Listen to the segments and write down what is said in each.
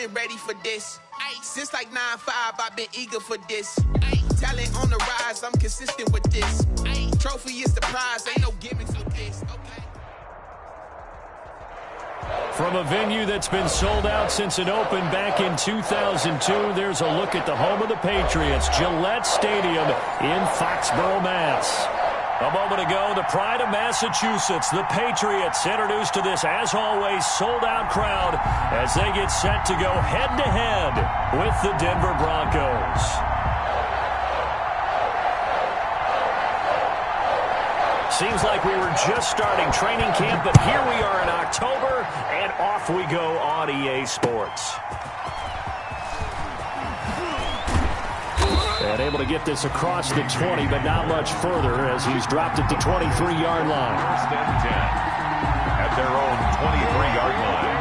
been ready for this. Since like 9-5, I've been eager for this. Talent on the rise, I'm consistent with this. Trophy is the prize, ain't no gimmicks with this. Okay. From a venue that's been sold out since it opened back in 2002, there's a look at the home of the Patriots, Gillette Stadium in Foxborough, Mass. A moment ago, the pride of Massachusetts, the Patriots, introduced to this, as always, sold-out crowd as they get set to go head-to-head with the Denver Broncos. Seems like we were just starting training camp, but here we are in October, and off we go on EA Sports. And able to get this across the 20, but not much further as he's dropped it to 23-yard line. First and 10 at their own 23-yard line.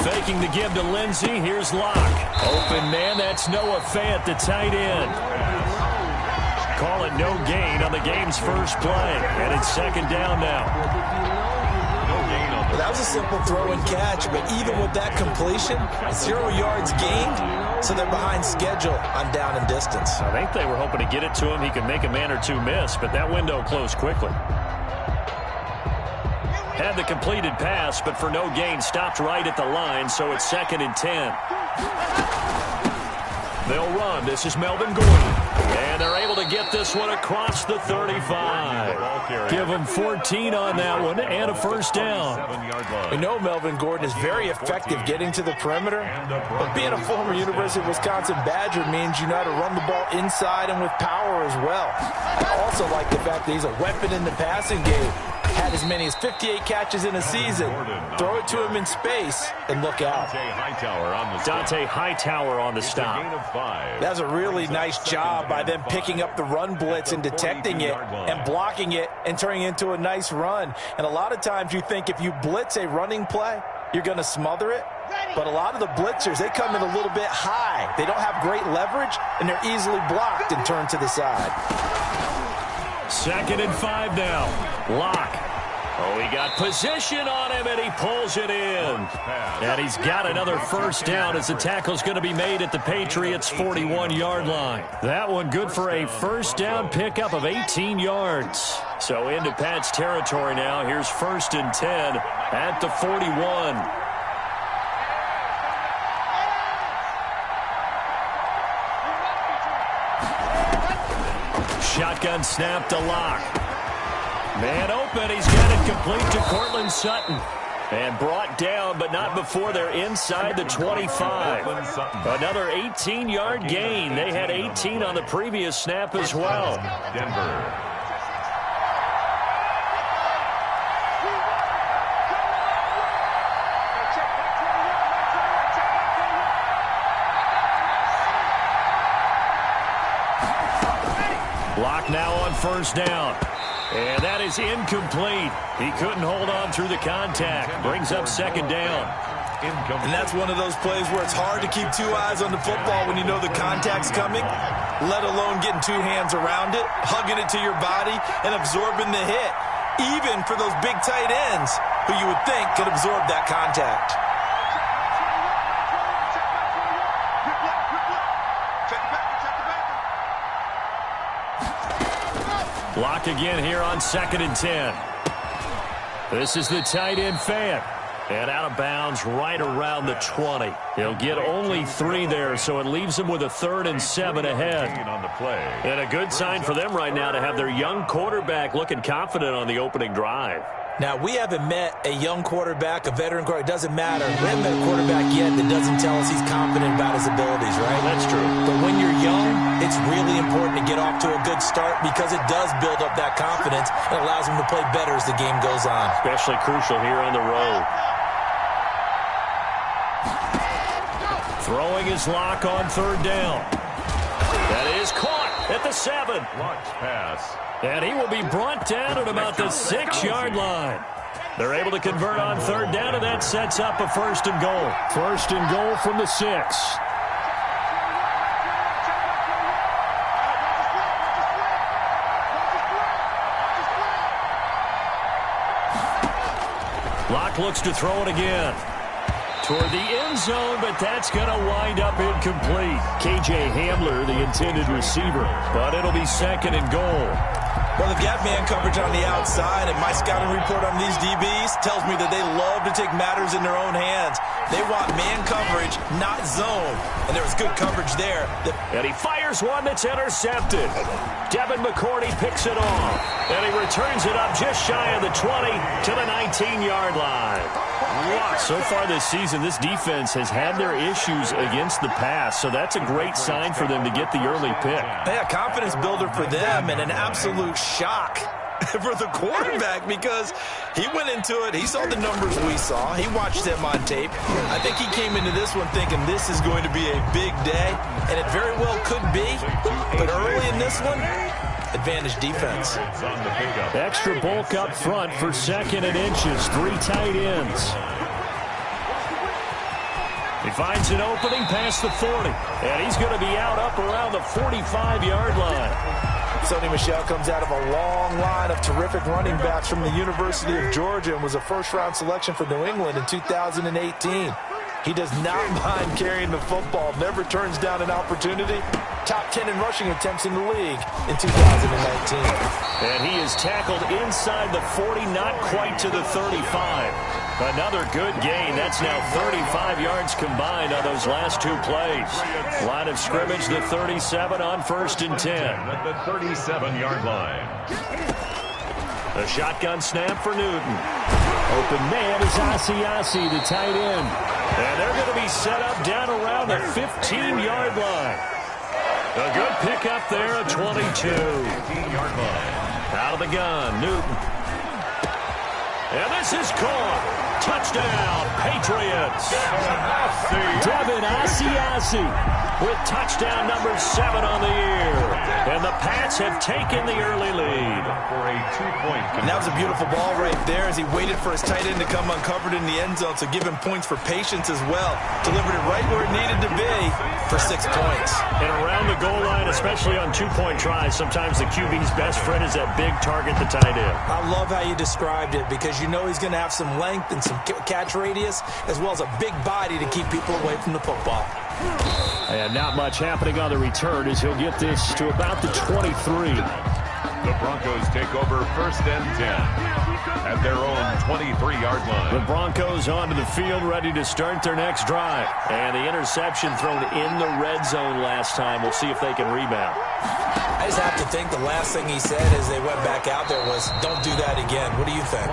Faking the give to Lindsey. Here's Locke. Open man. That's Noah Fant, the tight end. Call it no gain on the game's first play. And it's second down now. No gain on Well, that was a simple throw and catch, but even with that completion, 0 yards gained, so they're behind schedule on down and distance. I think they were hoping to get it to him. He could make a man or two miss, but that window closed quickly. Had the completed pass, but for no gain, stopped right at the line, so it's second and 10. They'll run. This is Melvin Gordon. And they're able to get this one across the 35. Give them 14 on that one and a first down. We know Melvin Gordon is very effective getting to the perimeter, but being a former University of Wisconsin Badger means you know how to run the ball inside and with power as well. I also like the fact that he's a weapon in the passing game. Had as many as 58 catches in a season. Throw it to him in space and look out. Dante Hightower on the stop. That's a really nice job by them picking up the run blitz and detecting it and blocking it and turning it into a nice run. And a lot of times you think if you blitz a running play, you're going to smother it. But a lot of the blitzers, they come in a little bit high. They don't have great leverage, and they're easily blocked and turned to the side. Second and 5 now. Locke. Oh, he got position on him, and he pulls it in. And he's got another first down as the tackle's going to be made at the Patriots' 41-yard line. That one good for a first down pickup of 18 yards. So into Pat's territory now. Here's first and 10 at the 41. Shotgun snap to Locke. Man open. He's got it complete to Cortland Sutton. And brought down, but not before they're inside the 25. Another 18-yard gain. They had 18 on the previous snap as well. Denver. Locke now on first down. And that is incomplete. He couldn't hold on through the contact. Brings up second down. And that's one of those plays where it's hard to keep two eyes on the football when you know the contact's coming, let alone getting two hands around it, hugging it to your body, and absorbing the hit, even for those big tight ends who you would think could absorb that contact. Locke again here on second and 10. This is the tight end Fant. And out of bounds right around the 20. He'll get only 3 there, so it leaves him with a 3rd and 7 ahead. And a good sign for them right now to have their young quarterback looking confident on the opening drive. Now, we haven't met a young quarterback, a veteran quarterback. It doesn't matter. We haven't met a quarterback yet that doesn't tell us he's confident about his abilities, right? That's true. But when you're young, it's really important to get off to a good start because it does build up that confidence. It allows him to play better as the game goes on. Especially crucial here on the road. Throwing his Locke on third down. That is caught. at the 7. Launch pass. And he will be brought down at about the 6-yard line. They're able to convert on 3rd down, and that sets up a 1st and goal. 1st and goal from the 6. Locke looks to throw it again. Toward the end zone, but that's going to wind up incomplete. K.J. Hamler, the intended receiver, but it'll be 2nd and goal. Well, they've got man coverage on the outside, and my scouting report on these DBs tells me that they love to take matters in their own hands. They want man coverage, not zone. And there was good coverage there. And he fires one that's intercepted. Devin McCourty picks it off. And he returns it up just shy of the 20 to the 19-yard line. So far this season, this defense has had their issues against the pass, so that's a great sign for them to get the early pick. Yeah, confidence builder for them and an absolute shock for the quarterback because he went into it. He saw the numbers we saw. He watched them on tape. I think he came into this one thinking this is going to be a big day, and it very well could be. But early in this one, advantage defense. Extra bulk up front for 2nd and inches. 3 tight ends. He finds an opening past the 40, and he's going to be out up around the 45-yard line. Sonny Michel comes out of a long line of terrific running backs from the University of Georgia and was a first-round selection for New England in 2018. He does not mind carrying the football, never turns down an opportunity. Top 10 in rushing attempts in the league in 2019. And he is tackled inside the 40, not quite to the 35. Another good gain. That's now 35 yards combined on those last 2 plays. Line of scrimmage, the 37 on 1st and 10. At the 37-yard line. A shotgun snap for Newton. Open man is Asiasi, the tight end. And they're going to be set up down around the 15-yard line. A good pickup there at 22. 15-yard line. Out of the gun, Newton. And this is caught. Touchdown, Patriots. Devin Asiasi with touchdown number 7 on the year. And the Pats have taken the early lead. For a 2-point And that was a beautiful ball right there as he waited for his tight end to come uncovered in the end zone, so give him points for patience as well. Delivered it right where it needed to be for 6 points. And around the goal line, especially on 2-point tries, sometimes the QB's best friend is that big target, the tight end. I love how you described it because you know he's going to have some length and some catch radius as well as a big body to keep people away from the football. And not much happening on the return as he'll get this to about the 23. The Broncos take over 1st and 10 at their own 23-yard line. The Broncos onto the field, ready to start their next drive. And the interception thrown in the red zone last time. We'll see if they can rebound. I just have to think the last thing he said as they went back out there was, don't do that again. What do you think?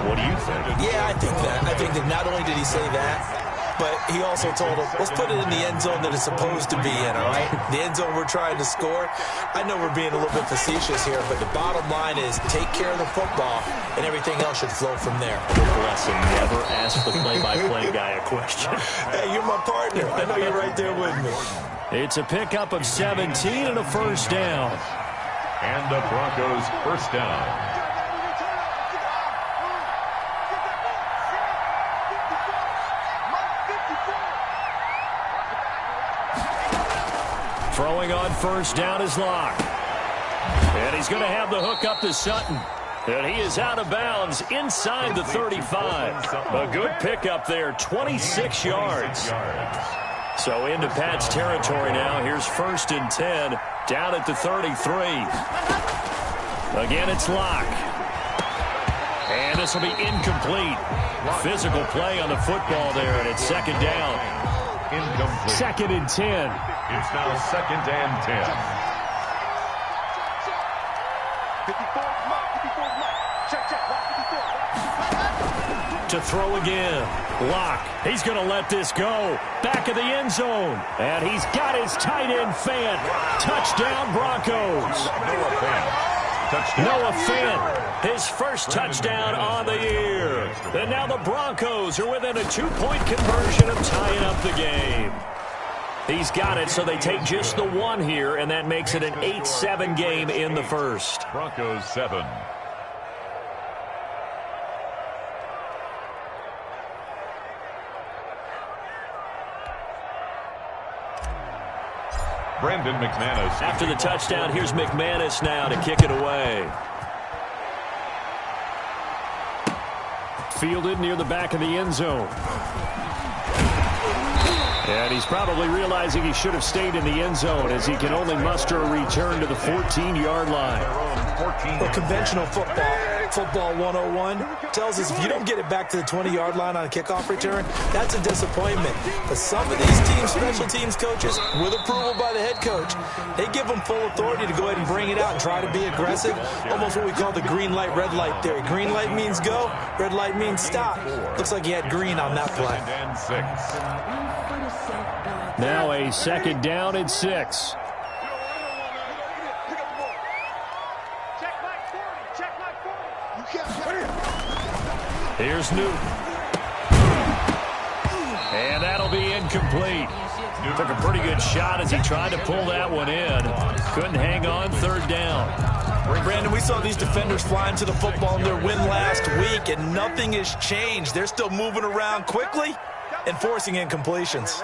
What do you think? Yeah, I think that. I think that not only did he say that, but he also told him, let's put it in the end zone that it's supposed to be in, all right? The end zone we're trying to score. I know we're being a little bit facetious here, but the bottom line is take care of the football, and everything else should flow from there. Bless him. Never ask the play-by-play guy a question. Hey, you're my partner. I know you're right there with me. It's a pickup of 17 and a 1st down. And the Broncos 1st down. Throwing on 1st down is Locke. And he's going to have the hook up to Sutton. And he is out of bounds inside the 35. A good pickup there, 26 yards. So into Pat's territory now. Here's 1st and 10 down at the 33. Again, it's Locke. And this will be incomplete. Physical play on the football there, and it's 2nd down. Incomplete. 2nd and 10. It's now 2nd and 10. To throw again. Locke. He's going to let this go. Back of the end zone. And he's got his tight end Fant. Touchdown, Broncos. Noah Fant. His first touchdown on the year. And now the Broncos are within a 2-point conversion of tying up the game. He's got it, so they take just the one here, and that makes it an 8-7 game in the first. Broncos 7. Brandon McManus. After the touchdown, here's McManus now to kick it away. Fielded near the back of the end zone. And he's probably realizing he should have stayed in the end zone as he can only muster a return to the 14-yard line. Well, conventional football 101 tells us if you don't get it back to the 20-yard line on a kickoff return, that's a disappointment. But some of these teams, special teams coaches, with approval by the head coach, they give them full authority to go ahead and bring it out and try to be aggressive, almost what we call the green light, red light theory. Green light means go, red light means stop. Looks like he had green on that play. And 6. Now a second down and 6. Here's Newton. And that'll be incomplete. Took a pretty good shot as he tried to pull that one in. Couldn't hang on, third down. Brandon, we saw these defenders flying to the football in their win last week, and nothing has changed. They're still moving around quickly and forcing incompletions.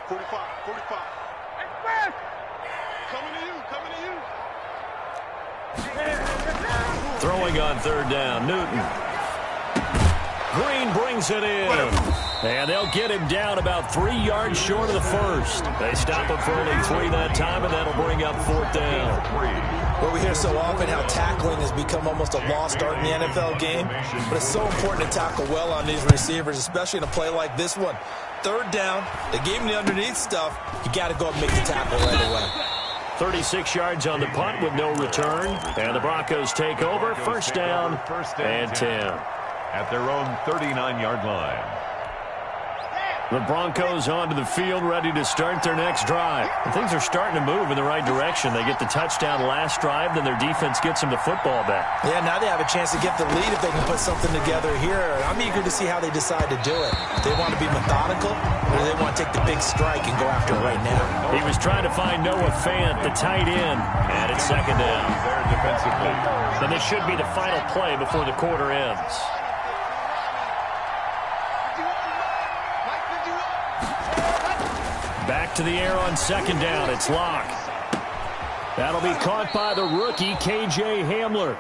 45. Coming to you. Throwing on third down, Newton. Green brings it in. And they'll get him down about 3 yards short of the first. They stop him for only 3 that time, and that'll bring up fourth down. Well, we hear so often how tackling has become almost a lost art in the NFL game, but it's so important to tackle well on these receivers, especially in a play like this one. Third down, they gave him the underneath stuff. You got to go and make the tackle right away. 36 yards on the punt with no return, and the Broncos take over. First down and 10. At their own 39-yard line. The Broncos onto the field, ready to start their next drive. And things are starting to move in the right direction. They get the touchdown last drive, then their defense gets them the football back. Yeah, now they have a chance to get the lead if they can put something together here. I'm eager to see how they decide to do it. They want to be methodical, or they want to take the big strike and go after it right now. He was trying to find Noah Fant, the tight end, and it's second down. There defensively. Then this should be the final play before the quarter ends. Back to the air on second down. It's Locke. That'll be caught by the rookie, K.J. Hamler.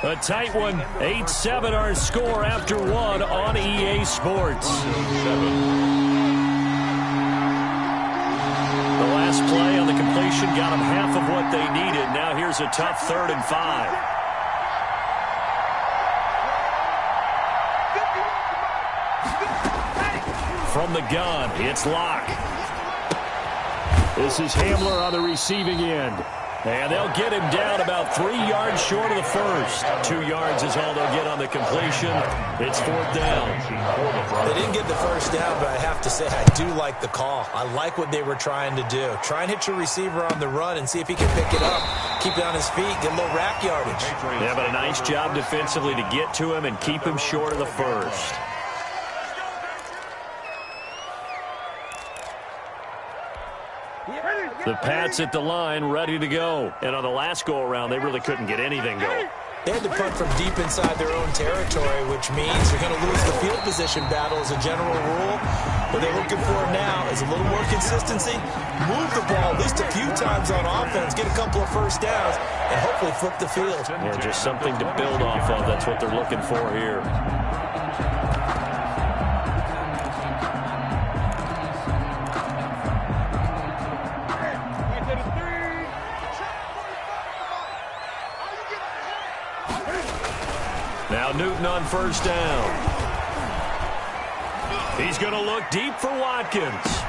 A tight one. 8-7 our score after one on EA Sports. The last play on the completion got them half of what they needed. Now here's a tough 3rd and 5. From the gun, it's Locke. This is Hamler on the receiving end. And they'll get him down about 3 yards short of the first. 2 yards is all they'll get on the completion. It's fourth down. They didn't get the first down, but I have to say I do like the call. I like what they were trying to do. Try and hit your receiver on the run and see if he can pick it up. Keep it on his feet, get a little rack yardage. Yeah, but a nice job defensively to get to him and keep him short of the first. The Pats at the line, ready to go. And on the last go-around, they really couldn't get anything going. They had to punt from deep inside their own territory, which means you're going to lose the field position battle as a general rule. What they're looking for now is a little more consistency, move the ball at least a few times on offense, get a couple of first downs, and hopefully flip the field. Yeah, just something to build off of. That's what they're looking for here. Now Newton on first down. He's going to look deep for Watkins.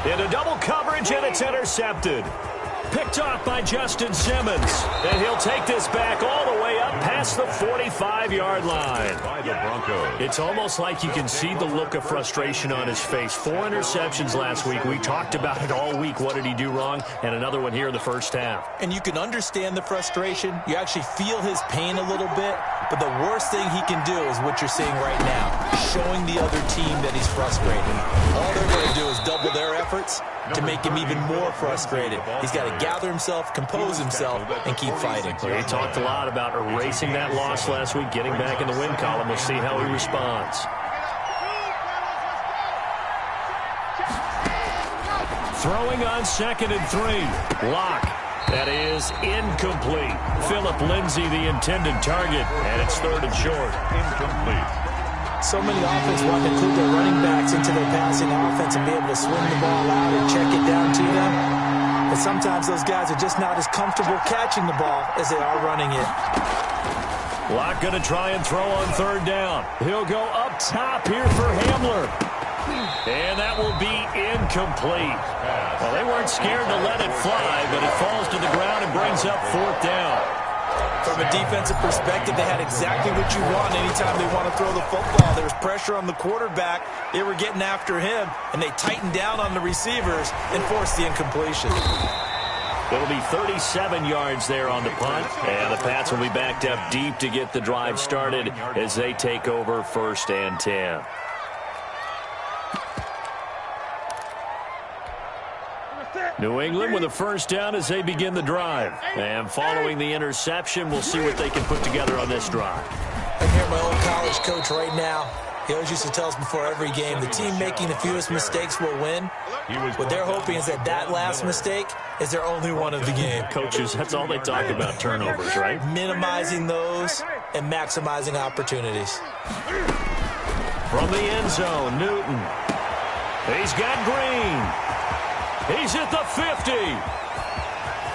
Into double coverage, and it's intercepted. Picked off by Justin Simmons. And he'll take this back all the way up past the 45-yard line. By the Broncos. It's almost like you can see the look of frustration on his face. 4 interceptions last week. We talked about it all week. What did he do wrong? And another one here in the first half. And you can understand the frustration. You actually feel his pain a little bit. But the worst thing he can do is what you're seeing right now, showing the other team that he's frustrated. All they're going to do is double their efforts to make him even more frustrated. He's got to gather himself, compose himself, and keep fighting. He talked a lot about erasing that loss last week, getting back in the win column. We'll see how he responds. Throwing on 2nd and 3. Lock. That is incomplete. Phillip Lindsay, the intended target, and it's 3rd and short. Incomplete. So many offenses want to include their running backs into their passing offense and be able to swing the ball out and check it down to them. But sometimes those guys are just not as comfortable catching the ball as they are running it. Lock going to try and throw on 3rd down. He'll go up top here for Hamler. And that will be incomplete. Well, they weren't scared to let it fly, but it falls to the ground and brings up 4th down. From a defensive perspective, they had exactly what you want anytime they want to throw the football. There was pressure on the quarterback. They were getting after him, and they tightened down on the receivers and forced the incompletion. It'll be 37 yards there on the punt, and the Pats will be backed up deep to get the drive started as they take over 1st and 10. New England with a 1st down as they begin the drive. And following the interception, we'll see what they can put together on this drive. I hear my old college coach right now. He always used to tell us before every game, the team making the fewest mistakes will win. What they're hoping is that last mistake is their only one of the game. Coaches, that's all they talk about, turnovers, right? Minimizing those and maximizing opportunities. From the end zone, Newton. He's got Green. He's at the 50.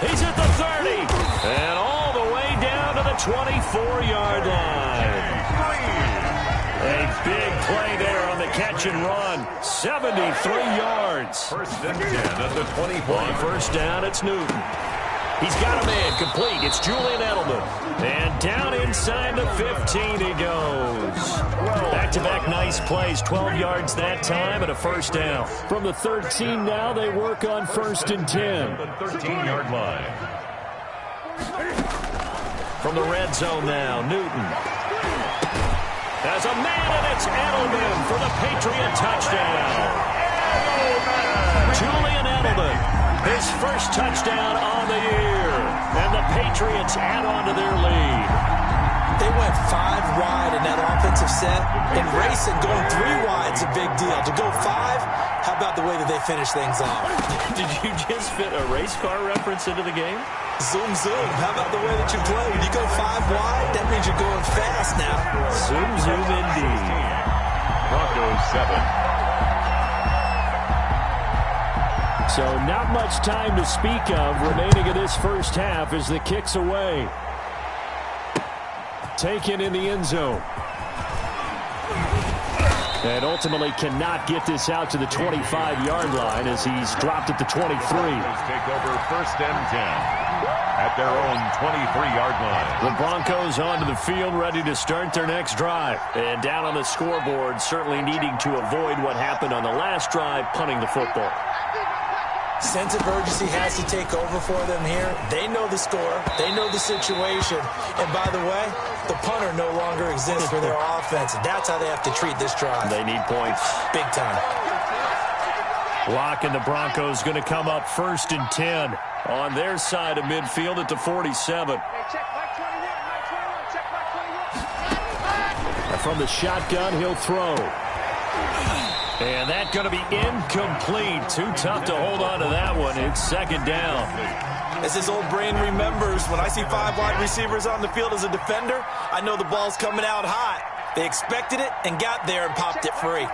He's at the 30. And all the way down to the 24-yard line. A big play there on the catch and run. 73 yards. 1st and 10 at the 24. On 1st down, it's Newton. He's got a man complete. It's Julian Edelman. And down inside the 15 he goes. Back-to-back nice plays. 12 yards that time and a 1st down. From the 13 now, they work on 1st and 10. The 13-yard line. From the red zone now, Newton. Has a man, and it's Edelman for the Patriot touchdown. Julian Edelman. His 1st touchdown on the year. And the Patriots add on to their lead. They went 5 wide in that offensive set. And racing, going 3 wide's a big deal. To go 5, how about the way that they finish things off? Did you just fit a race car reference into the game? Zoom, zoom. How about the way that you play? When you go 5 wide, that means you're going fast now. Zoom, zoom indeed. Broncos 7. So not much time to speak of remaining in this 1st half as the kick's away. Taken in the end zone. And ultimately cannot get this out to the 25-yard line as he's dropped at the 23. Take over 1st and 10 at their own 23-yard line. The Broncos onto the field, ready to start their next drive. And down on the scoreboard, certainly needing to avoid what happened on the last drive, punting the football. Sense of urgency has to take over for them here. They know the score. They know the situation. And by the way, the punter no longer exists for their offense. That's how they have to treat this drive. They need points. Big time. Lock and the Broncos going to come up 1st and 10 on their side of midfield at the 47. From the shotgun, he'll throw. And that's going to be incomplete. Too tough to hold on to that one. It's 2nd down. As his old brain remembers, when I see 5 wide receivers on the field as a defender, I know the ball's coming out hot. They expected it and got there and popped it free.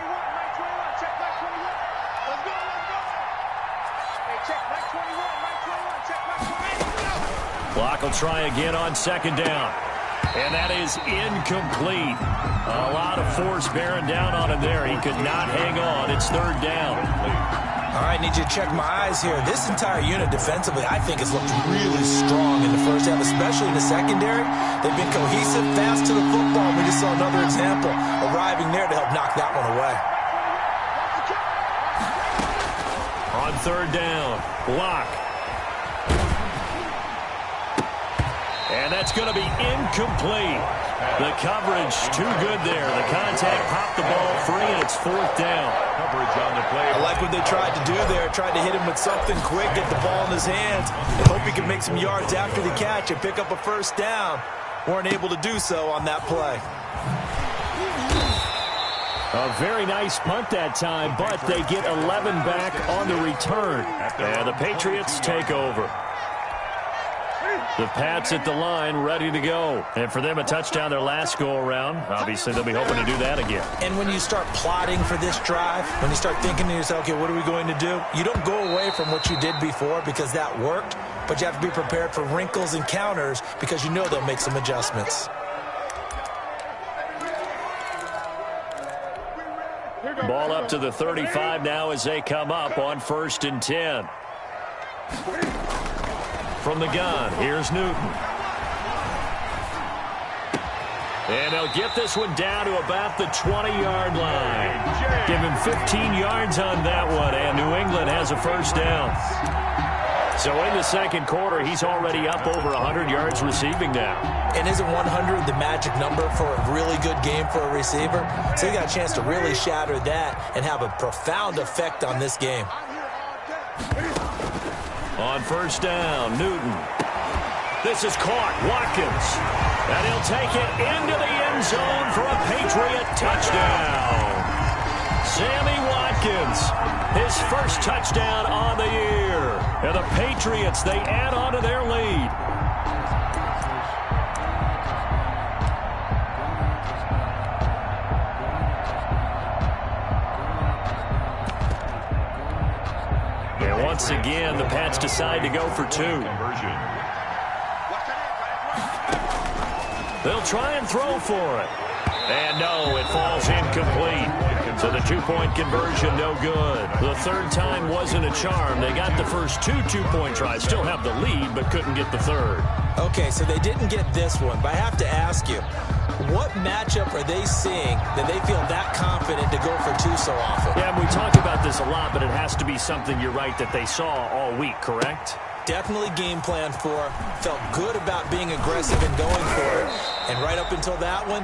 Block will try again on 2nd down. And that is incomplete. A lot of force bearing down on him there. He could not hang on. It's 3rd down. All right, need you to check my eyes here. This entire unit defensively, I think, has looked really strong in the 1st half, especially in the secondary. They've been cohesive, fast to the football. We just saw another example arriving there to help knock that one away. On 3rd down, Lock. And that's going to be incomplete. The coverage too good there. The contact popped the ball free, and it's 4th down. Coverage on the play. I like what they tried to do there. Tried to hit him with something quick, get the ball in his hands, and hope he could make some yards after the catch and pick up a 1st down. Weren't able to do so on that play. A very nice punt that time, but they get 11 back on the return. And the Patriots take over. The Pats at the line, ready to go. And for them, a touchdown their last go-around. Obviously, they'll be hoping to do that again. And when you start plotting for this drive, when you start thinking to yourself, okay, what are we going to do? You don't go away from what you did before because that worked, but you have to be prepared for wrinkles and counters because you know they'll make some adjustments. Ball up to the 35 now as they come up on 1st and 10. From the gun, here's Newton. And they'll get this one down to about the 20-yard line. Give him 15 yards on that one, and New England has a 1st down. So in the 2nd quarter, he's already up over 100 yards receiving now. And isn't 100 the magic number for a really good game for a receiver? So he got a chance to really shatter that and have a profound effect on this game. On 1st down, Newton. This is caught. Watkins. And he'll take it into the end zone for a Patriot touchdown. Sammy Watkins, his 1st touchdown on the year. And the Patriots, they add on to their lead. And once again, the Pats decide to go for 2. They'll try and throw for it. And no, it falls incomplete. So the 2-point conversion, no good. The 3rd time wasn't a charm. They got the first 2 2-point tries. Still have the lead, but couldn't get the 3rd. Okay, so they didn't get this one. But I have to ask you, what matchup are they seeing that they feel that confident to go for 2 so often? Yeah, we talk about this a lot, but it has to be something, you're right, that they saw all week, correct? Definitely game plan for, felt good about being aggressive and going for it. And right up until that one,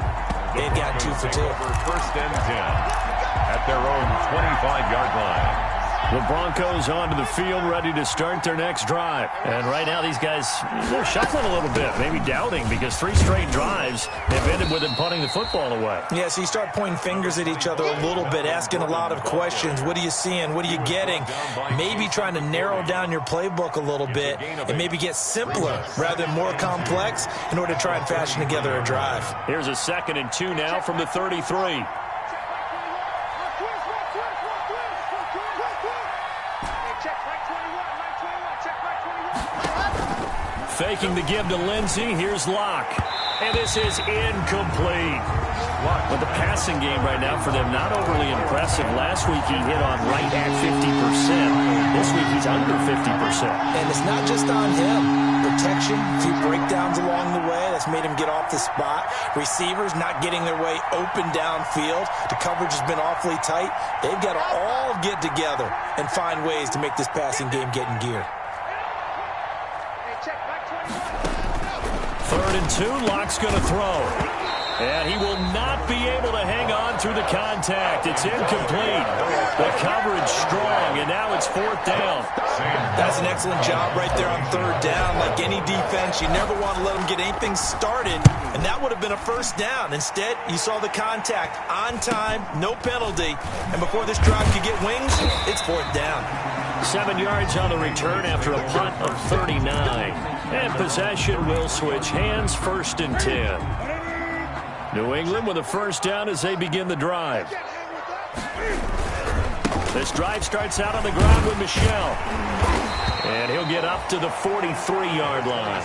they've got 2 for 2. 1st and 10 at their own 25-yard line. The Broncos onto the field, ready to start their next drive. And right now, these guys, they're shuffling a little bit, maybe doubting, because 3 straight drives have ended with them punting the football away. Yeah, so you start pointing fingers at each other a little bit, asking a lot of questions. What are you seeing? What are you getting? Maybe trying to narrow down your playbook a little bit and maybe get simpler rather than more complex in order to try and fashion together a drive. Here's a 2nd and 2 now from the 33. Faking the give to Lindsey. Here's Locke. And this is incomplete. But the passing game right now for them, not overly impressive. Last week he hit on right at 50%. This week he's under 50%. And it's not just on him. Protection, a few breakdowns along the way. That's made him get off the spot. Receivers not getting their way open downfield. The coverage has been awfully tight. They've got to all get together and find ways to make this passing game get in gear. 3rd and 2, Locke's going to throw. And he will not be able to hang on through the contact. It's incomplete. The coverage strong, and now it's 4th down. That's an excellent job right there on 3rd down. Like any defense, you never want to let them get anything started, and that would have been a 1st down. Instead, you saw the contact on time, no penalty, and before this drive could get wings, it's 4th down. 7 yards on the return after a punt of 39. And possession will switch hands, 1st and 10. New England with a 1st down as they begin the drive. This drive starts out on the ground with Michel. And he'll get up to the 43-yard line.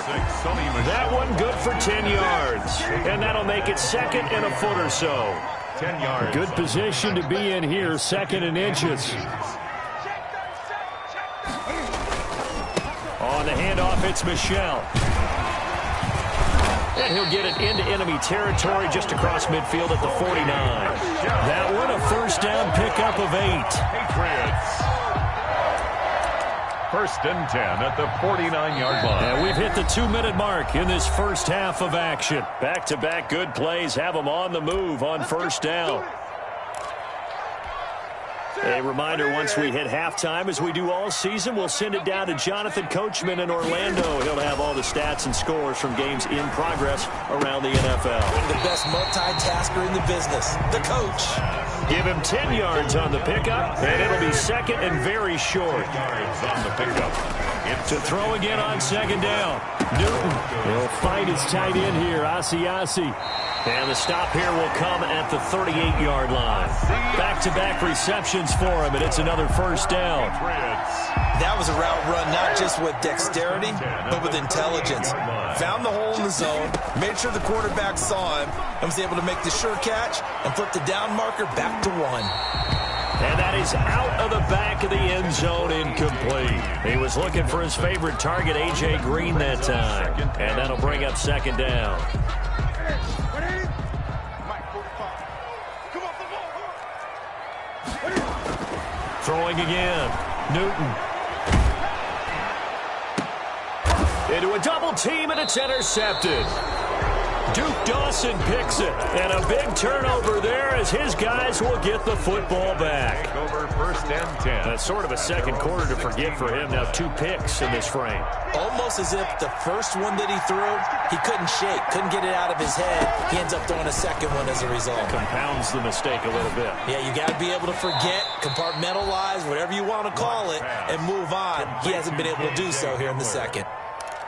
That one good for 10 yards. And that'll make it 2nd and a foot or so. 10 yards. Good position to be in here, 2nd and inches. On the handoff, it's Michel. And he'll get it into enemy territory just across midfield at the 49. That one a 1st down pickup of 8. Patriots. First and 10 at the 49-yard line. And we've hit the 2-minute mark in this first half of action. Back-to-back good plays have them on the move on first down. A reminder, once we hit halftime, as we do all season, we'll send it down to Jonathan Coachman in Orlando. He'll have all the stats and scores from games in progress around the NFL. The best multitasker in the business, the coach. Give him 10 yards on the pickup, and it'll be second and very short. On the pickup. To throw again on second down. Newton will find his tight end here, Asiasi. And the stop here will come at the 38-yard line. Back-to-back receptions for him, and it's another first down. That was a route run not just with dexterity, but with intelligence. Found the hole in the zone, made sure the quarterback saw him, and was able to make the sure catch and flip the down marker back to 1. And that is out of the back of the end zone, incomplete. He was looking for his favorite target, A.J. Green, that time. And that'll bring up second down. Throwing again. Newton. Into a double team, and it's intercepted. Duke Dawson picks it, and a big turnover there as his guys will get the football back. Over first and 10. That's sort of a second quarter to forget for him. Now 2 picks in this frame. Almost as if the first one that he threw, he couldn't shake, couldn't get it out of his head. He ends up throwing a second one as a result. Compounds the mistake a little bit. Yeah, you got to be able to forget, compartmentalize, whatever you want to call it, and move on. He hasn't been able to do so here in the second.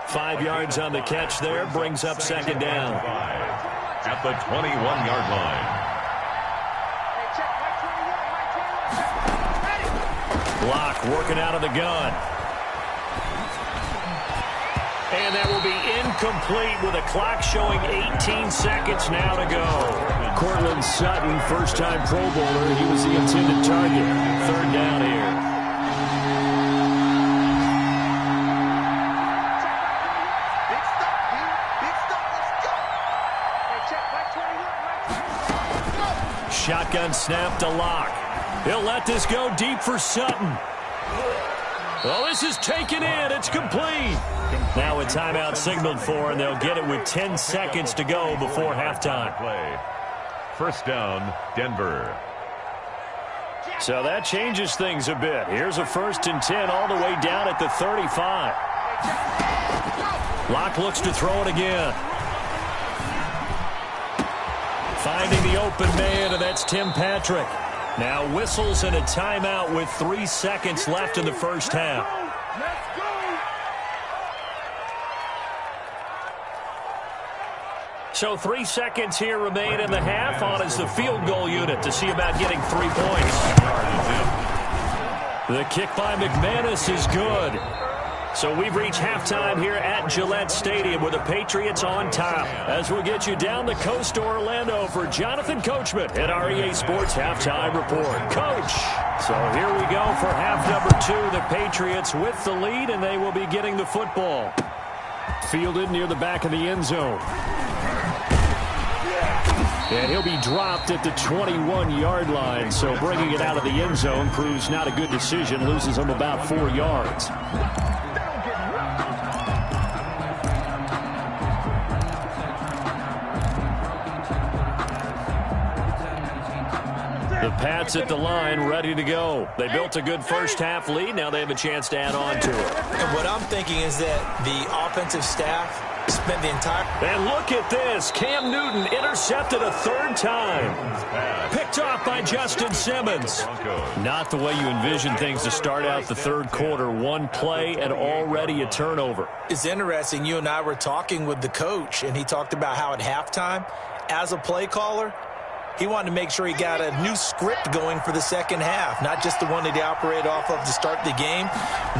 5 yards on the catch there, brings up second down. At the 21-yard line. Block working out of the gun. And that will be incomplete with a clock showing 18 seconds now to go. Cortland Sutton, first-time Pro Bowler. He was the intended target. Third down here. Shotgun snap to Locke. He'll let this go deep for Sutton. Well, this is taken in. It's complete. Now a timeout signaled for, and they'll get it with 10 seconds to go before halftime. Play. First down, Denver. So that changes things a bit. Here's a first and 10 all the way down at the 35. Locke looks to throw it again. Finding the open man, and that's Tim Patrick. Now whistles and a timeout with 3 seconds left in the first half. So 3 seconds here remain in the half. On is the field goal unit to see about getting 3 points. The kick by McManus is good. So we've reached halftime here at Gillette Stadium with the Patriots on top. As we'll get you down the coast to Orlando for Jonathan Coachman at our EA Sports Halftime Report. Coach! So here we go for half number 2. The Patriots with the lead, and they will be getting the football. Fielded near the back of the end zone. And he'll be dropped at the 21-yard line. So bringing it out of the end zone proves not a good decision. Loses him about 4 yards. The Pats at the line, ready to go. They built a good first-half lead. Now they have a chance to add on to it. And what I'm thinking is that the offensive staff spent the entire... And look at this. Cam Newton intercepted a 3rd time. Picked off by Justin Simmons. Not the way you envision things to start out the 3rd quarter. 1 play and already a turnover. It's interesting. You and I were talking with the coach, and he talked about how at halftime, as a play caller, he wanted to make sure he got a new script going for the second half, not just the one that he operated off of to start the game.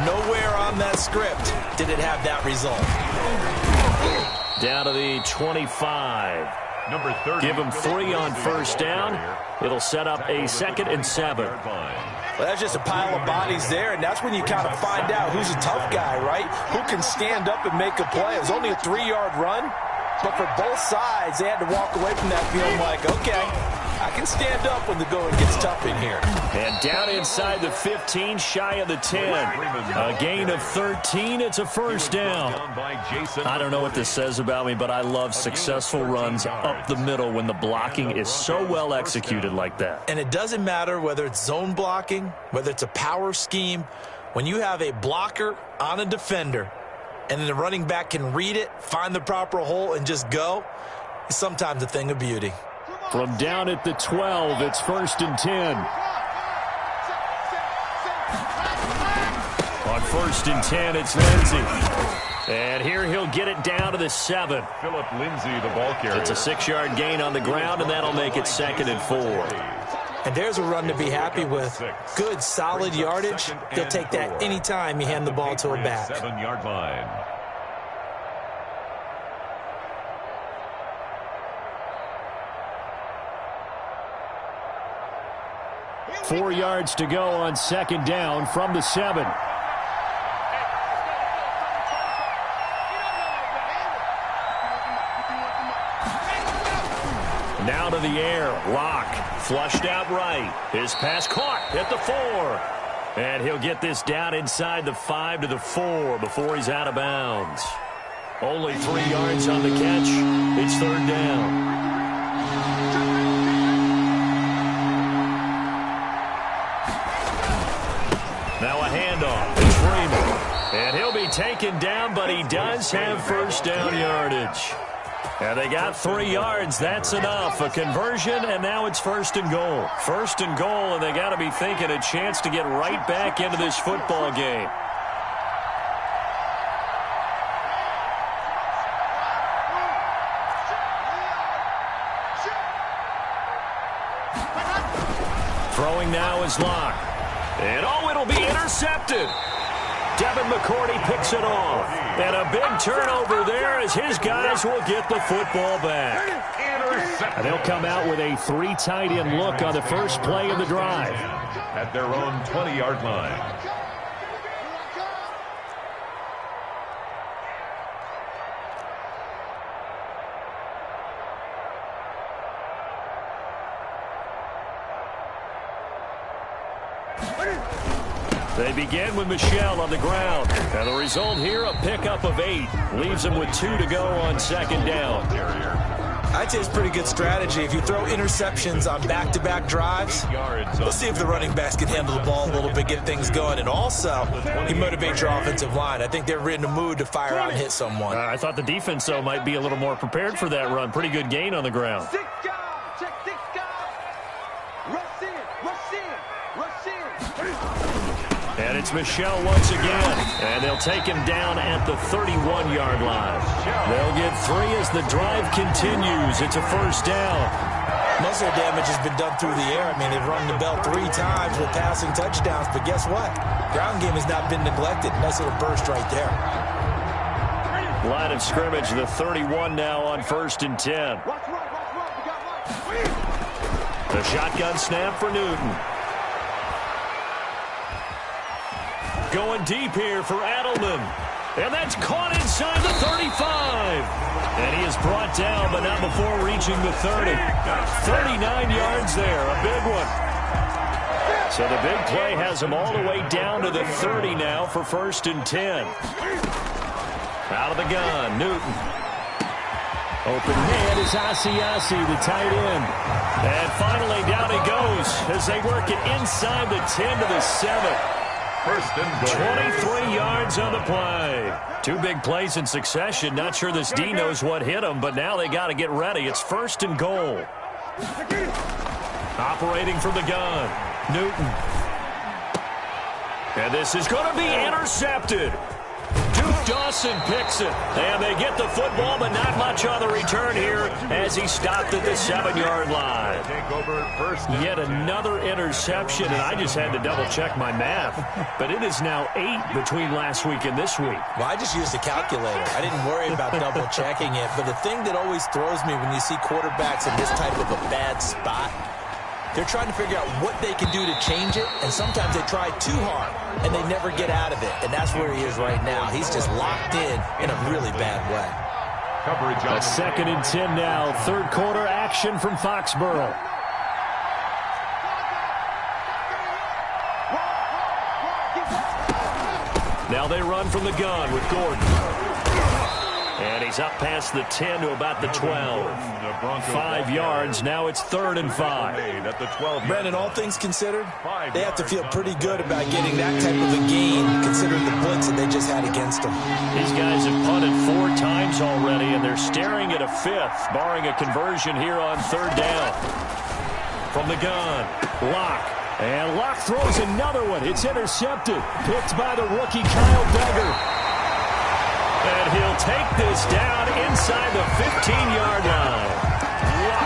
Nowhere on that script did it have that result. Down to the 25. Number 30. Give him 3 on first down. It'll set up a 2nd and 7. Well, that's just a pile of bodies there, and that's when you kind of find out who's a tough guy, right? Who can stand up and make a play. It was only a 3-yard run. But for both sides, they had to walk away from that feeling like, okay, I can stand up when the going gets tough in here. And down inside the 15, shy of the 10. A gain of 13. It's a first down. I don't know what this says about me, but I love successful runs up the middle when the blocking is so well executed like that. And it doesn't matter whether it's zone blocking, whether it's a power scheme. When you have a blocker on a defender and then the running back can read it, find the proper hole, and just go, it's sometimes a thing of beauty. From down at the 12, it's first and 10. On first and 10, it's Lindsey. And here he'll get it down to the 7. Philip Lindsey, the ball carrier. It's a 6-yard gain on the ground, and that'll make it 2nd and 4. And there's a run to be happy with. Good, solid yardage. They'll take that anytime you hand the ball to a back. 7-yard line. Four yards to go on 2nd down from the 7. Now to the air. Lock. Flushed out right. His pass caught at the 4. And he'll get this down inside the 5 to the 4 before he's out of bounds. Only 3 yards on the catch. It's 3rd down. Now a handoff. It's Freeman. And he'll be taken down, but he does have first down yardage. And they got 3 yards. That's enough. A conversion, and now it's 1st and goal. 1st and goal, and they got to be thinking a chance to get right back into this football game. Throwing now is Locke. And oh, it'll be intercepted. Devin McCourty picks it off. And a big turnover there as his guys will get the football back. And they'll come out with a 3 tight end look on the first play of the drive. At their own 20-yard line. They begin with Michel on the ground. And the result here, a pickup of 8. Leaves them with 2 to go on 2nd down. I'd say it's pretty good strategy. If you throw interceptions on back-to-back drives, let's see if the running backs can handle the ball a little bit, get things going. And also, you motivate your offensive line. I think they're in the mood to fire out and hit someone. I thought the defense, though, might be a little more prepared for that run. Pretty good gain on the ground. 6 guys. Check 6 guys. Rush in. Rush in. Rush in. And it's Michel once again. And they'll take him down at the 31-yard line. They'll get 3 as the drive continues. It's a first down. Most of their damage has been done through the air. I mean, they've rung the bell 3 times with passing touchdowns. But guess what? Ground game has not been neglected. Nice little burst right there. Line of scrimmage, the 31 now on 1st and 10. The shotgun snap for Newton. Going deep here for Adelman. And that's caught inside the 35. And he is brought down, but not before reaching the 30. 39 yards there, a big one. So the big play has him all the way down to the 30 now for 1st and 10. Out of the gun, Newton. Open man is Asiasi, the tight end. And finally down he goes as they work it inside the 10 to the 7. 23 yards on the play. 2 big plays in succession. Not sure this D knows what hit him, but now they got to get ready. It's 1st and goal. Operating from the gun, Newton. And this is going to be intercepted. Duke Dawson picks it. And they get the football, but not much on the return here as he stopped at the 7-yard line. Yet another interception, and I just had to double-check my math. But it is now 8 between last week and this week. Well, I just used a calculator. I didn't worry about double-checking it. But the thing that always throws me when you see quarterbacks in this type of a bad spot, they're trying to figure out what they can do to change it, and sometimes they try too hard, and they never get out of it. And that's where he is right now. He's just locked in a really bad way. A 2nd and 10 now. 3rd quarter action from Foxborough. Now they run from the gun with Gordon. And he's up past the 10 to about the 12. 5 yards. Now it's 3rd and 5. Brandon, all things considered, they have to feel pretty good about getting that type of a gain, considering the blitz that they just had against them. These guys have punted 4 times already, and they're staring at a 5th, barring a conversion here on 3rd down. From the gun, Locke. And Locke throws another one. It's intercepted. Picked by the rookie Kyle Duggar. And he'll take this down inside the 15-yard line.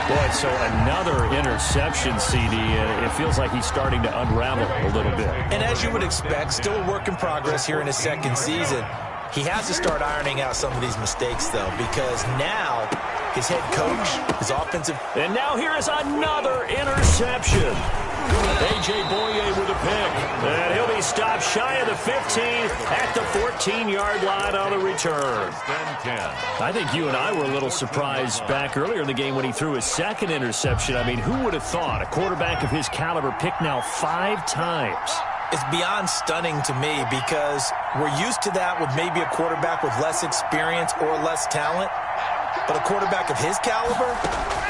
Boy, so another interception, CD. And it feels like he's starting to unravel a little bit. And as you would expect, still a work in progress here in his 2nd season. He has to start ironing out some of these mistakes, though, because now his head coach, his offensive... And now here is another interception. A.J. Boye with a pick. And he'll be stopped shy of the 15 at the 14-yard line on the return. I think you and I were a little surprised back earlier in the game when he threw his 2nd interception. I mean, who would have thought a quarterback of his caliber picked now 5 times? It's beyond stunning to me because we're used to that with maybe a quarterback with less experience or less talent. But a quarterback of his caliber,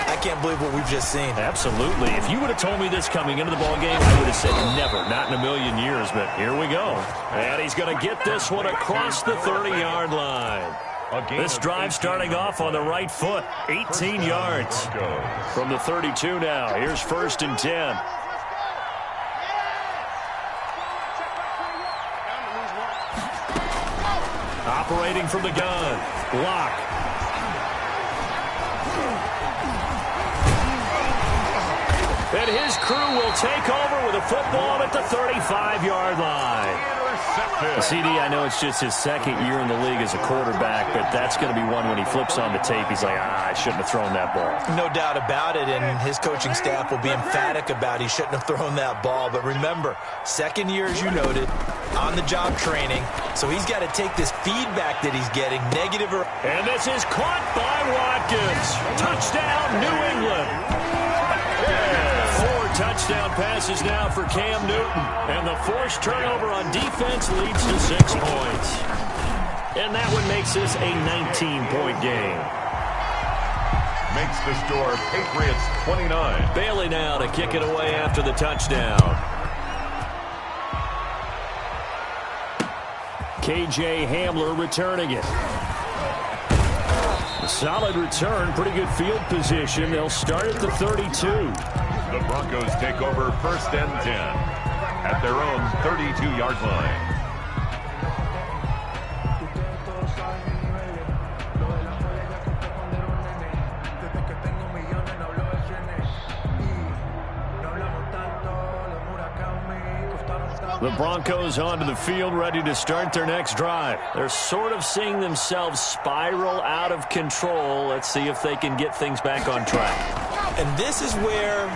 I can't believe what we've just seen. Absolutely. If you would have told me this coming into the ballgame, I would have said never, not in a million years. But here we go. And he's going to get this one across the 30-yard line. This drive starting off on the right foot, 18 yards. From the 32 now, here's 1st and 10. Operating from the gun, Locke. And his crew will take over with a football at the 35-yard line. CD, I know it's just his 2nd year in the league as a quarterback, but that's going to be one when he flips on the tape. He's like, I shouldn't have thrown that ball. No doubt about it, and his coaching staff will be emphatic about he shouldn't have thrown that ball. But remember, 2nd year, as you noted, on-the-job training, so he's got to take this feedback that he's getting, negative or... And this is caught by Watkins. Touchdown, New England. 4 touchdown passes now for Cam Newton. And the forced turnover on defense leads to 6 points. And that one makes this a 19-point game. Makes the score Patriots 29. Bailey now to kick it away after the touchdown. K.J. Hamler returning it. A solid return, pretty good field position. They'll start at the 32. The Broncos take over 1st and 10 at their own 32-yard line. The Broncos onto the field, ready to start their next drive. They're sort of seeing themselves spiral out of control. Let's see if they can get things back on track. And this is where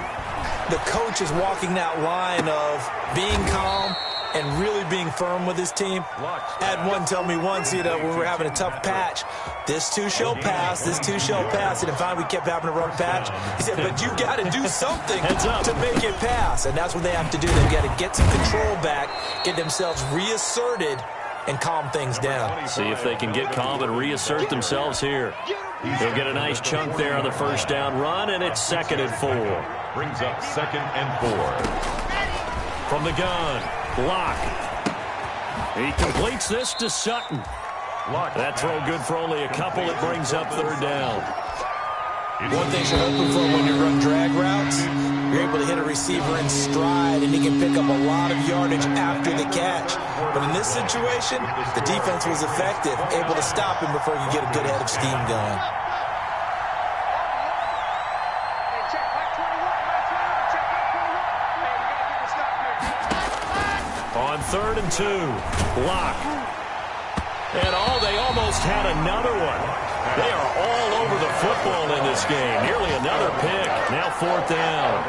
the coach is walking that line of being calm and really being firm with his team. I had one tell me once, when we were having a tough patch, this too shall pass, this too shall pass. And finally we kept having a rough patch. He said, but you got to do something to make it pass. And that's what they have to do. They've got to get some control back, get themselves reasserted, and calm things down. See if they can get calm and reassert themselves here. They'll get a nice chunk there on the 1st down run, and it's 2nd and 4. Brings up 2nd and 4. From the gun, Locke. He completes this to Sutton. That throw good for only a couple. It brings up 3rd down. One thing you're hoping for when you run drag routes, you're able to hit a receiver in stride, and he can pick up a lot of yardage after the catch. But in this situation, the defense was effective, able to stop him before he could get a good head of steam going. On 3rd and 2, Locke. And they almost had another one. They are all over the football in this game. Nearly another pick. Now 4th down.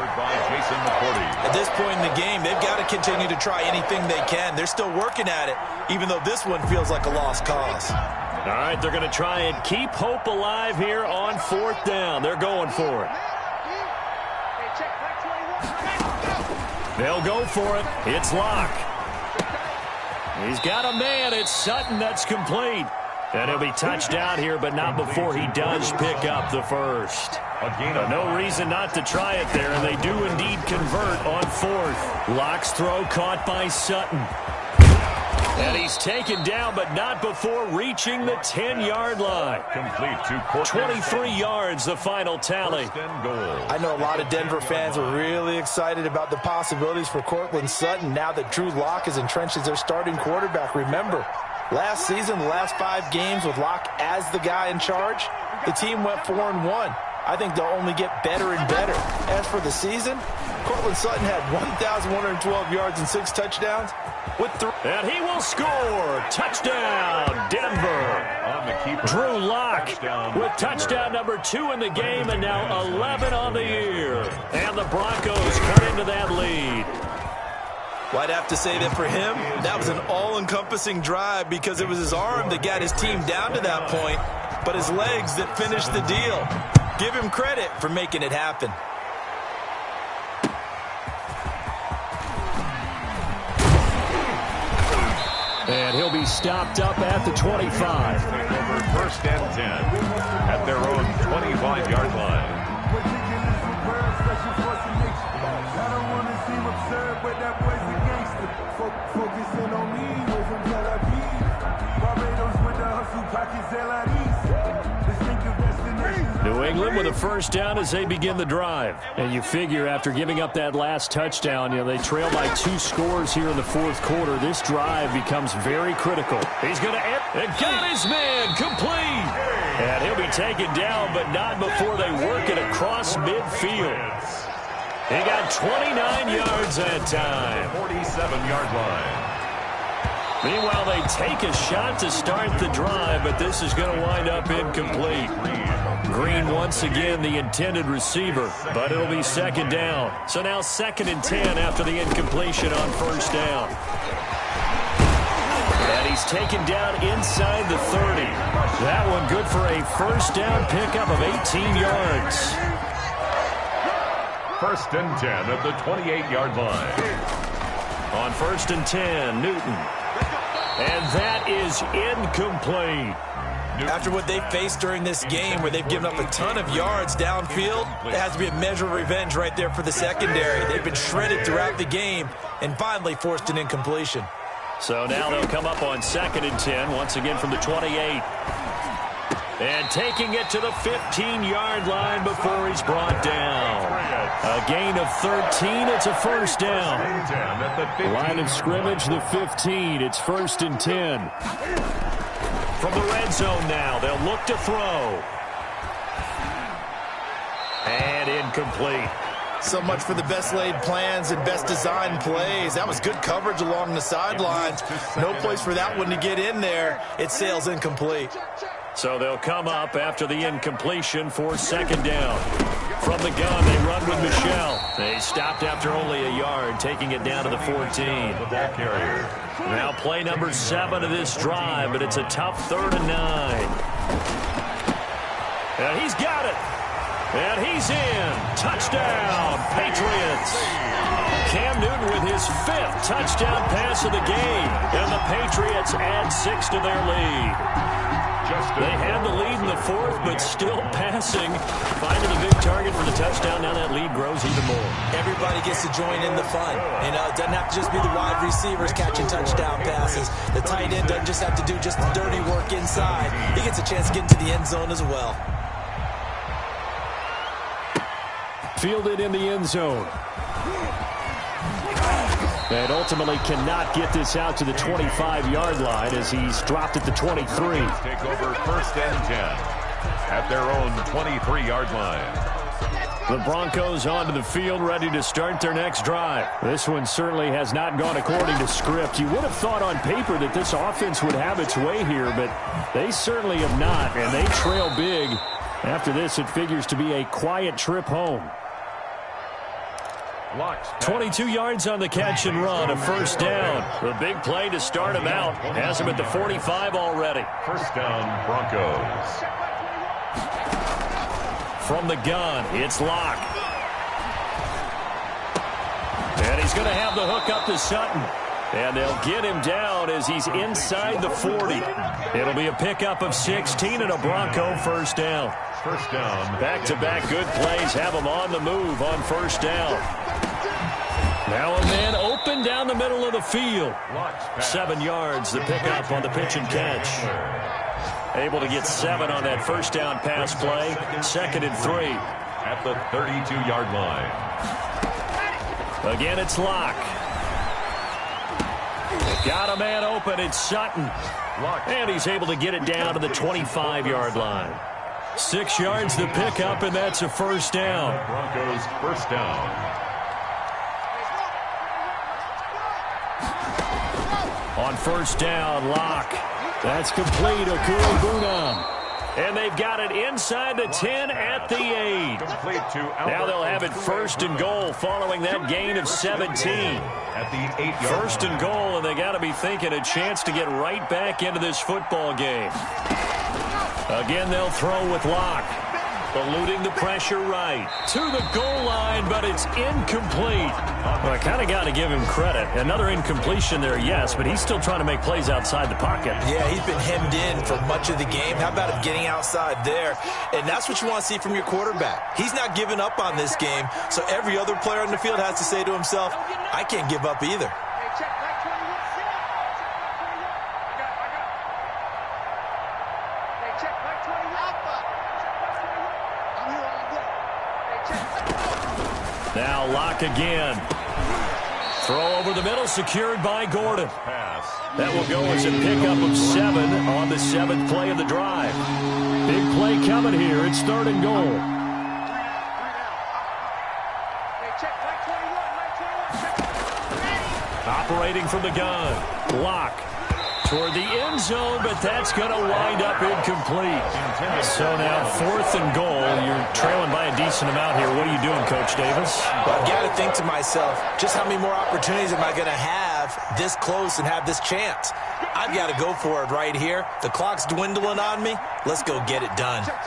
At this point in the game, they've got to continue to try anything they can. They're still working at it, even though this one feels like a lost cause. All right, they're going to try and keep hope alive here on 4th down. They're going for it. They'll go for it. It's Locke. He's got a man. It's Sutton. That's complete. And he'll be touched down here, but not before he does pick up the first. No reason not to try it there, and they do indeed convert on fourth. Lock's throw caught by Sutton. And he's taken down, but not before reaching the 10-yard line. Complete to 23 yards, the final tally. I know a lot of Denver fans are really excited about the possibilities for Cortland Sutton now that Drew Lock is entrenched as their starting quarterback. Remember, last season, the last 5 games with Lock as the guy in charge, the team went 4-1. I think they'll only get better and better. As for the season, Cortland Sutton had 1,112 yards and 6 touchdowns. And he will score. Touchdown, Denver. Drew Lock with touchdown number 2 in the game, and now 11 on the year. And the Broncos cut into that lead. Well, I'd have to say that for him, that was an all-encompassing drive because it was his arm that got his team down to that point, but his legs that finished the deal. Give him credit for making it happen. And he'll be stopped up at the 25. Take over first and 10 at their own 25-yard line. I don't want to seem absurd, but that boy's a gangster. Focusing on me, way from Tel Aviv. Barbados with the hustle pockets, New England with a first down as they begin the drive. And you figure after giving up that last touchdown, they trail by 2 scores here in the fourth quarter. This drive becomes very critical. He's going to and got his man complete. And he'll be taken down, but not before they work it across midfield. He got 29 yards that time. 47-yard line. Meanwhile, they take a shot to start the drive, but this is going to wind up incomplete. Green once again the intended receiver, but it'll be second down. So now 2nd and 10 after the incompletion on first down. And he's taken down inside the 30. That one good for a first down pickup of 18 yards. First and 10 at the 28-yard line. On first and 10, Newton. And that is incomplete. After what they faced during this game where they've given up a ton of yards downfield, there has to be a measure of revenge right there for the secondary. They've been shredded throughout the game and finally forced an incompletion. So now they'll come up on 2nd and 10, once again from the 28. And taking it to the 15-yard line before he's brought down. A gain of 13, it's a first down. Line of scrimmage, the 15, it's 1st and 10. From the red zone now, they'll look to throw. And incomplete. So much for the best laid plans and best designed plays. That was good coverage along the sidelines. No place for that one to get in there. It sails incomplete. So they'll come up after the incompletion for 2nd down. From the gun, they run with Michel. They stopped after only a yard, taking it down to the 14. The ball carrier. Now play number 7 of this drive, but it's a tough 3rd and 9. And he's got it. And he's in. Touchdown, Patriots. Cam Newton with his 5th touchdown pass of the game. And the Patriots add 6 to their lead. They had the lead in the 4th, but still passing. Finding a big target for the touchdown. Now that lead grows even more. Everybody gets to join in the fun. It doesn't have to just be the wide receivers catching touchdown passes. The tight end doesn't just have to do just the dirty work inside. He gets a chance to get into the end zone as well. Fielded in the end zone. And ultimately cannot get this out to the 25-yard line as he's dropped at the 23. Take over 1st and 10 at their own 23-yard line. The Broncos onto the field, ready to start their next drive. This one certainly has not gone according to script. You would have thought on paper that this offense would have its way here, but they certainly have not, and they trail big. After this, it figures to be a quiet trip home. 22 yards on the catch and run, a first down. The big play to start him out. Has him at the 45 already. First down, Broncos. From the gun, it's Lock. And he's going to have the hook up to Sutton. And they'll get him down as he's inside the 40. It'll be a pickup of 16 and a Bronco first down. First down. Back-to-back good plays have him on the move on first down. Now a man open down the middle of the field. 7 yards, the pickup on the pitch and catch. Able to get 7 on that first down pass play. 2nd and 3. At the 32-yard line. Again, it's Locke. Got a man open. It's Sutton. And he's able to get it down to the 25-yard line. 6 yards the pickup, and that's a first down. Broncos first down. On first down, Locke. That's complete. Okuru-Bunam. And they've got it inside the 10 at the 8. Now they'll have it 1st and goal following that gain of 17. At the 8-yard 1st and goal, and they got to be thinking a chance to get right back into this football game. Again, they'll throw with Locke. Eluding the pressure right. To the goal line, but it's incomplete. Well, I kind of got to give him credit. Another incompletion there, yes, but he's still trying to make plays outside the pocket. Yeah, he's been hemmed in for much of the game. How about him getting outside there? And that's what you want to see from your quarterback. He's not giving up on this game, so every other player on the field has to say to himself, I can't give up either. Now Locke again. Throw over the middle, secured by Gordon. That will go as a pickup of 7 on the 7th play of the drive. Big play coming here. It's 3rd and goal. Operating from the gun. Locke toward the end zone, but that's going to wind up incomplete. So now 4th and goal. You're trailing by a decent amount here. What are you doing, Coach Davis? Well, I've got to think to myself, just how many more opportunities am I going to have this close and have this chance? I've got to go for it right here. The clock's dwindling on me. Let's go get it done. Let's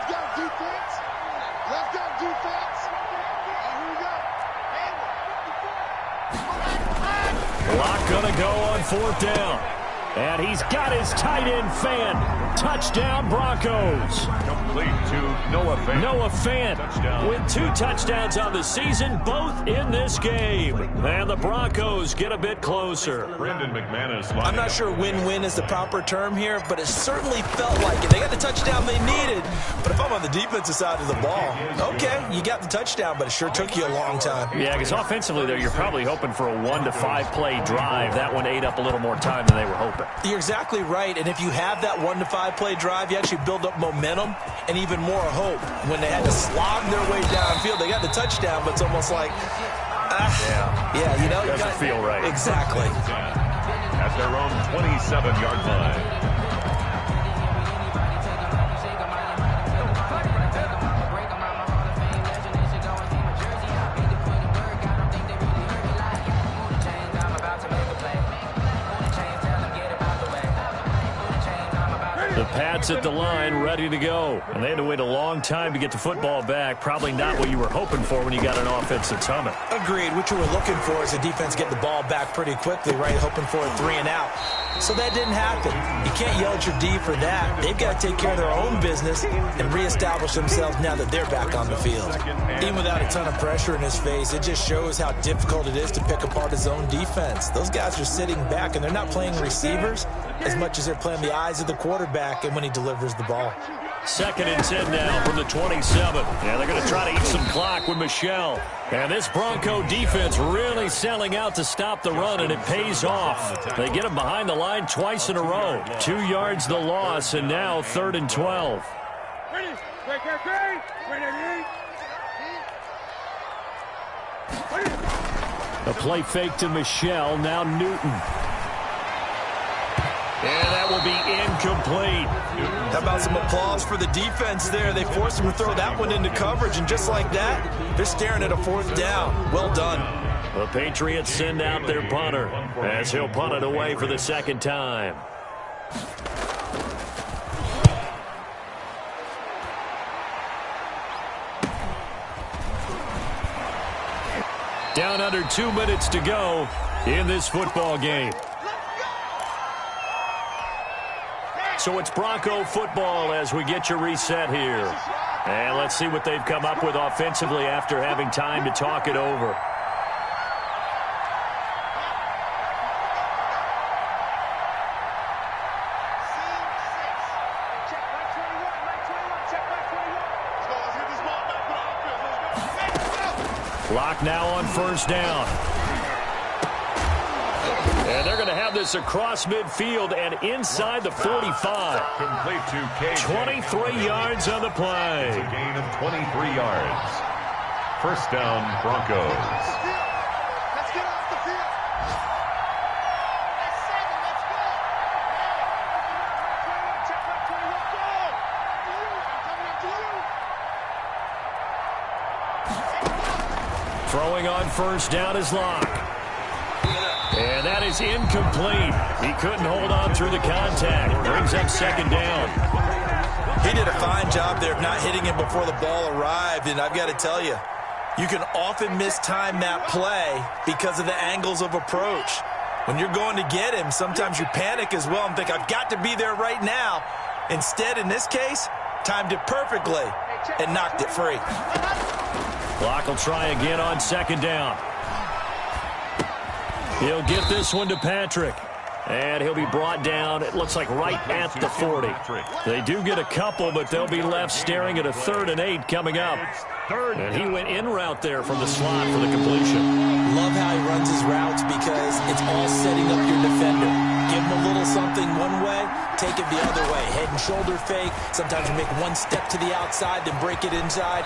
go, defense. Let's go, defense. Here we go. Locke going to go on 4th down. And he's got his tight end Fant. Touchdown, Broncos. Complete to Noah Fant. Noah Fant with 2 touchdowns on the season, both in this game. And the Broncos get a bit closer. Brendan McManus. I'm not sure win-win is the proper term here, but it certainly felt like it. They got the touchdown they needed. But if I'm on the defensive side of the ball, okay, you got the touchdown, but it sure took you a long time. Yeah, because offensively, there, you're probably hoping for a 1 to 5 play drive. That one ate up a little more time than they were hoping. You're exactly right, and if you have that 1 to 5 play drive, you actually build up momentum and even more hope. When they had to slog their way downfield, they got the touchdown, but it's almost like, yeah, you know, doesn't feel right. Exactly. At their own 27-yard line. The Pats at the line, ready to go. And they had to wait a long time to get the football back. Probably not what you were hoping for when you got an offense that's humming. Agreed. What you were looking for is the defense get the ball back pretty quickly, right? Hoping for a 3 and out. So that didn't happen. You can't yell at your D for that. They've got to take care of their own business and reestablish themselves now that they're back on the field. Even without a ton of pressure in his face, it just shows how difficult it is to pick apart his own defense. Those guys are sitting back, and they're not playing receivers as much as they're playing the eyes of the quarterback and when he delivers the ball. 2nd and 10 now from the 27. Yeah, they're going to try to eat some clock with Michel. And this Bronco defense really selling out to stop the run, and it pays off. They get him behind the line twice in a row. 2 yards the loss, and now 3rd and 12. A play fake to Michel, now Newton. And that will be incomplete. How about some applause for the defense there? They forced him to throw that one into coverage, and just like that, they're staring at a 4th down. Well done. The Patriots send out their punter as he'll punt it away for the 2nd time. Down under 2 minutes to go in this football game. So it's Bronco football as we get you reset here. And let's see what they've come up with offensively after having time to talk it over. Clock now on first down. And they're going to have this across midfield and inside the 45. Complete to KJ. 23 yards on the play. It's a gain of 23 yards. First down, Broncos. Let's get off the field. That's 7. Let's go. Check back 21. Go. I'm coming up to you. Throwing on first down is Locke. And that is incomplete. He couldn't hold on through the contact. Brings up second down. He did a fine job there of not hitting him before the ball arrived, and I've got to tell you, you can often mistime that play because of the angles of approach. When you're going to get him, sometimes you panic as well and think, I've got to be there right now. Instead, in this case, timed it perfectly and knocked it free. Locke will try again on second down. He'll get this one to Patrick. And he'll be brought down, it looks like, right at the 40. They do get a couple, but they'll be left staring at a 3rd and 8 coming up. And he went in route there from the slot for the completion. Love how he runs his routes because it's all setting up your defender. Give him a little something one way, take it the other way. Head and shoulder fake. Sometimes you make one step to the outside, then break it inside.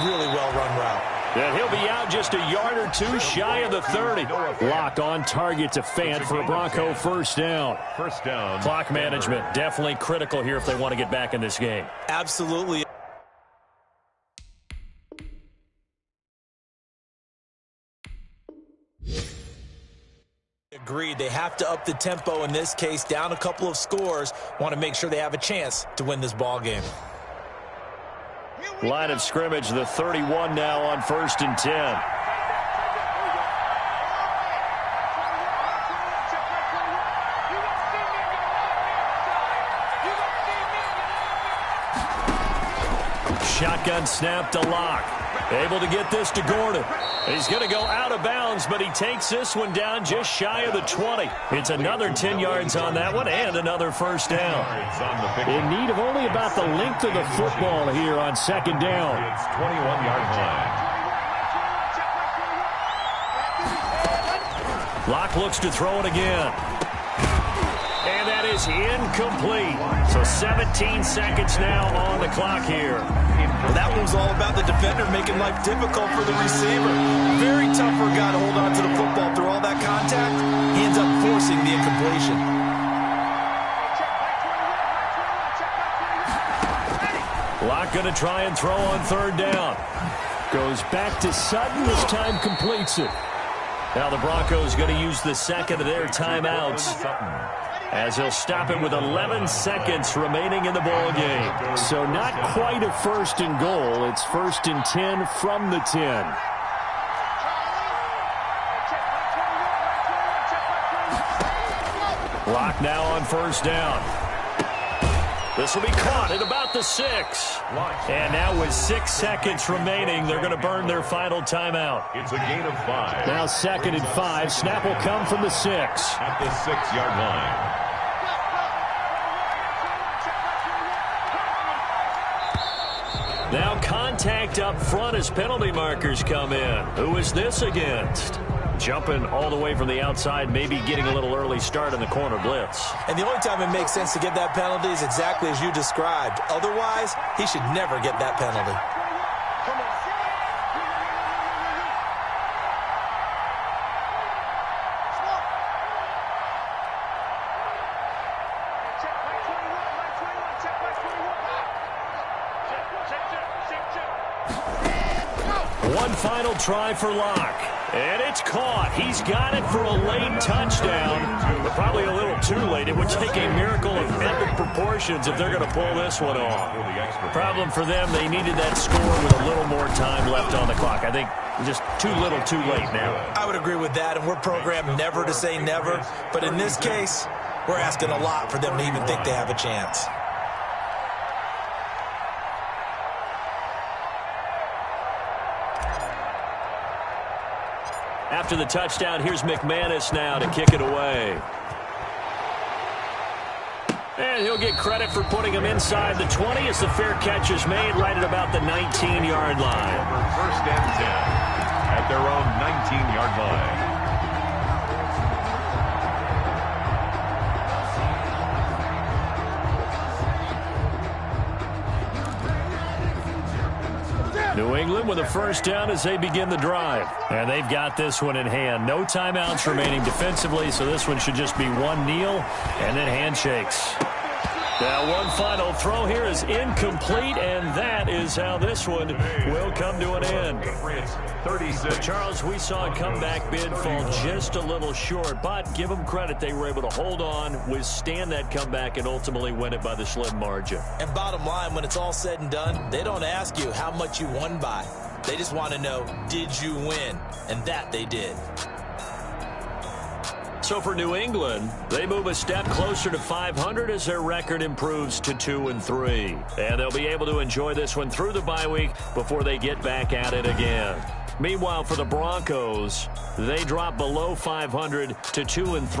Really well-run route. And he'll be out just a yard or two shy of the 30. Locke on target to Fant for a Bronco first down. First down. Clock management definitely critical here if they want to get back in this game. Absolutely. Agreed. They have to up the tempo in this case, down a couple of scores. Want to make sure they have a chance to win this ball game. Line of scrimmage, the 31 now on first and 10. Shotgun snap to Locke. Able to get this to Gordon. He's going to go out of bounds, but he takes this one down just shy of the 20. It's another 10 yards on that one and another first down. In need of only about the length of the football here on second down. It's 21-yard line. Locke looks to throw it again. And that is incomplete. So 17 seconds now on the clock here. Well, that one was all about the defender making life difficult for the receiver. Very tough for a guy to hold on to the football through all that contact. He ends up forcing the incompletion. Locke going to try and throw on third down. Goes back to Sutton. This time completes it. Now the Broncos going to use the second of their timeouts, as he'll stop it with 11 seconds remaining in the ball game. So not quite a first and goal. It's first and 10 from the 10. Locke now on first down. This will be caught at about the 6. And now with 6 seconds remaining, they're going to burn their final timeout. It's a gain of 5. Now second and 5. Snap will come from the 6. At the 6-yard line. Now contact up front as penalty markers come in. Who is this against? Jumping all the way from the outside, maybe getting a little early start in the corner blitz. And the only time it makes sense to get that penalty is exactly as you described. Otherwise, he should never get that penalty. One final try for Locke. And it's caught. He's got it for a late touchdown, but probably a little too late. It would take a miracle of epic proportions if they're going to pull this one off. Problem for them, they needed that score with a little more time left on the clock. I think just too little too late now. I would agree with that, and we're programmed never to say never. But in this case, we're asking a lot for them to even think they have a chance. After the touchdown, here's McManus now to kick it away. And he'll get credit for putting him inside the 20 as the fair catch is made right at about the 19-yard line. First and 10 at their own 19-yard line. New England with a first down as they begin the drive. And they've got this one in hand. No timeouts remaining defensively, so this one should just be one kneel and then handshakes. Now one final throw here is incomplete, and that is how this one will come to an end. 36. Charles, we saw a comeback bid fall just a little short, but give them credit. They were able to hold on, withstand that comeback, and ultimately win it by the slim margin. And bottom line, when it's all said and done, they don't ask you how much you won by. They just want to know, did you win? And that they did. So for New England, they move a step closer to 500 as their record improves to 2-3. And they'll be able to enjoy this one through the bye week before they get back at it again. Meanwhile, for the Broncos, they drop below 500 to 2-3.